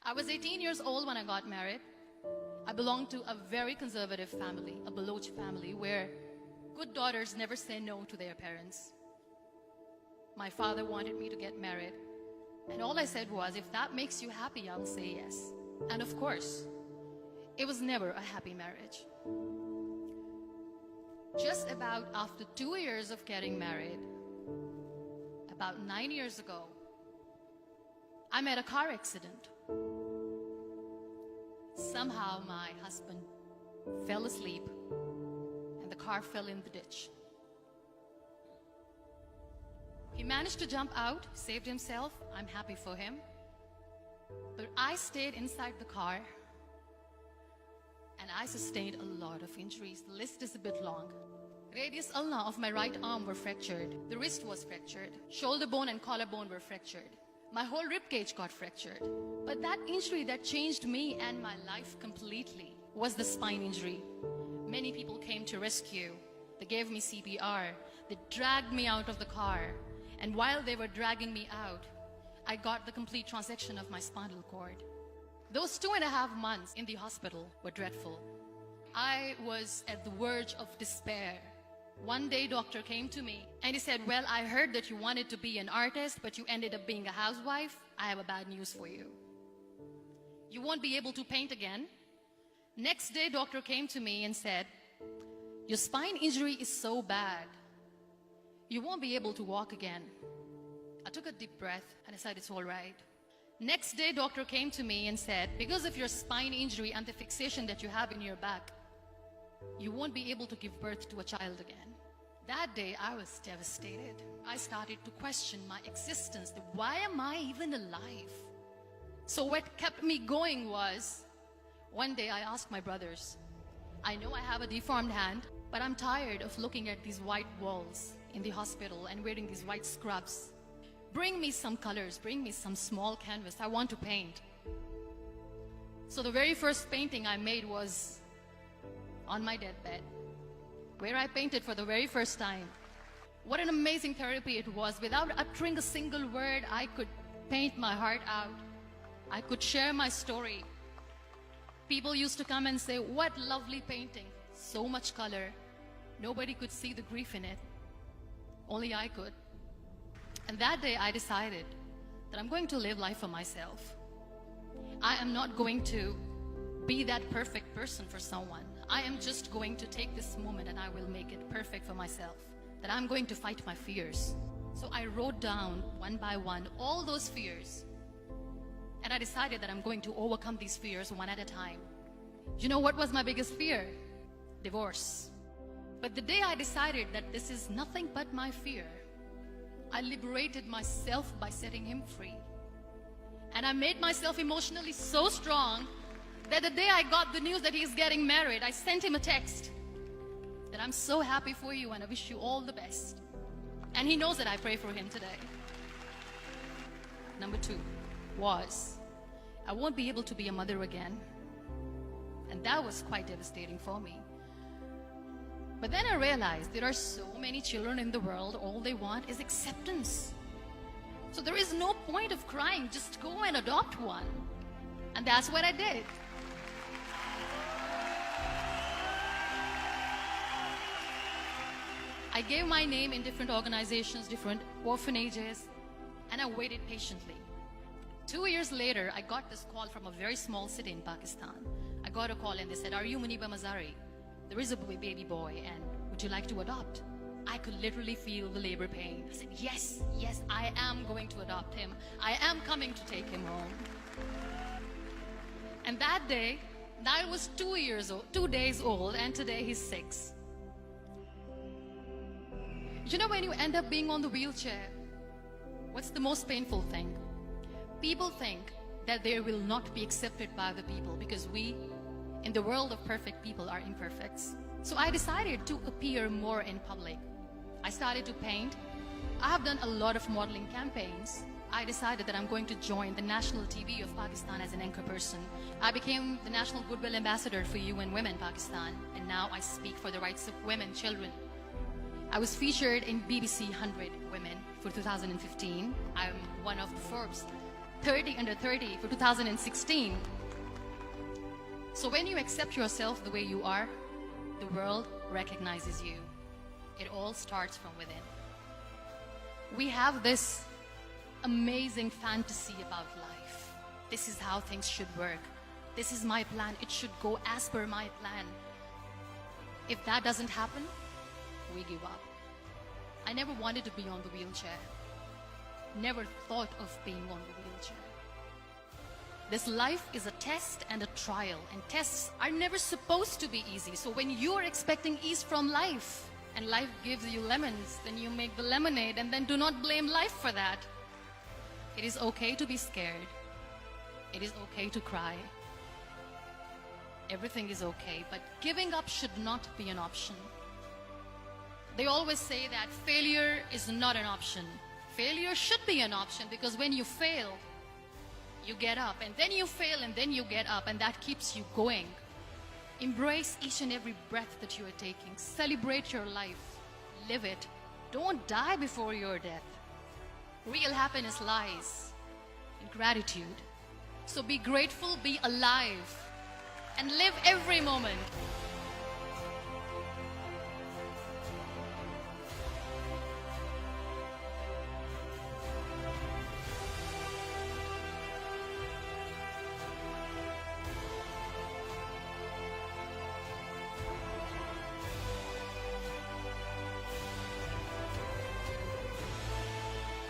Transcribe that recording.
I was 18 years old when I got married. I belonged to a very conservative family, a Baloch family, where good daughters never say no to their parents. My father wanted me to get married, and all I said was, if that makes you happy, I'll say yes. And of course, it was never a happy marriage. Just about after 2 years of getting married, about 9 years ago, I met a car accident. Somehow my husband fell asleep and the car fell in the ditch. He managed to jump out, saved himself. I'm happy for him. But I stayed inside the car and I sustained a lot of injuries. The list is a bit long. Radius ulna of my right arm were fractured. The wrist was fractured. Shoulder bone and collarbone were fractured. My whole rib cage got fractured. But that injury that changed me and my life completely was the spine injury. Many people came to rescue. They gave me CPR. They dragged me out of the car. And while they were dragging me out, I got the complete transection of my spinal cord. Those 2.5 months in the hospital were dreadful. I was at the verge of despair. One day, doctor came to me and he said, well, I heard that you wanted to be an artist, but you ended up being a housewife. I have a bad news for you. You won't be able to paint again. Next day, doctor came to me and said, your spine injury is so bad, you won't be able to walk again. I took a deep breath and I said, it's all right. Next day, doctor came to me and said, because of your spine injury and the fixation that you have in your back, you won't be able to give birth to a child again. That day, I was devastated. I started to question my existence. Why am I even alive? So what kept me going was, one day I asked my brothers, I know I have a deformed hand, but I'm tired of looking at these white walls in the hospital and wearing these white scrubs. Bring me some colors, bring me some small canvas. I want to paint. So the very first painting I made was on my deathbed, where I painted for the very first time. What an amazing therapy it was. Without uttering a single word, I could paint my heart out. I could share my story. People used to come and say, what lovely painting, so much color. Nobody could see the grief in it. Only I could. And that day I decided that I'm going to live life for myself. I am not going to be that perfect person for someone. I am just going to take this moment and I will make it perfect for myself. That I'm going to fight my fears. So I wrote down one by one all those fears. And I decided that I'm going to overcome these fears one at a time. You know what was my biggest fear? Divorce. But the day I decided that this is nothing but my fear, I liberated myself by setting him free. And I made myself emotionally so strong that the day I got the news that he's getting married, I sent him a text that I'm so happy for you and I wish you all the best. And he knows that I pray for him today. Number 2 was, I won't be able to be a mother again. And that was quite devastating for me. But then I realized there are so many children in the world, all they want is acceptance. So there is no point of crying, just go and adopt one. And that's what I did. I gave my name in different organizations, different orphanages, and I waited patiently. 2 years later, I got this call from a very small city in Pakistan. I got a call and they said, are you Muniba Mazari? There is a baby boy and would you like to adopt? I could literally feel the labor pain. I said, yes, I am going to adopt him. I am coming to take him home. And that day, I was 2 days old, and today he's 6. You know, when you end up being on the wheelchair, what's the most painful thing? People think that they will not be accepted by the people because we, in the world of perfect people, are imperfects. So I decided to appear more in public. I started to paint. I have done a lot of modeling campaigns. I decided that I'm going to join the national TV of Pakistan as an anchor person. I became the National Goodwill Ambassador for UN Women Pakistan, and now I speak for the rights of women, children. I was featured in BBC 100 Women for 2015. I'm one of the Forbes 30 under 30 for 2016. So when you accept yourself the way you are, the world recognizes you. It all starts from within. We have this amazing fantasy about life. This is how things should work. This is my plan. It should go as per my plan. If that doesn't happen, we give up. I never wanted to be on the wheelchair. Never thought of being on the wheelchair. This life is a test and a trial, and tests are never supposed to be easy. So when you are expecting ease from life, and life gives you lemons, then you make the lemonade, and then do not blame life for that. It is okay to be scared. It is okay to cry. Everything is okay, but giving up should not be an option. They always say that failure is not an option. Failure should be an option, because when you fail, you get up, and then you fail, and then you get up, and that keeps you going. Embrace each and every breath that you are taking. Celebrate your life. Live it. Don't die before your death. Real happiness lies in gratitude. So be grateful, be alive, and live every moment.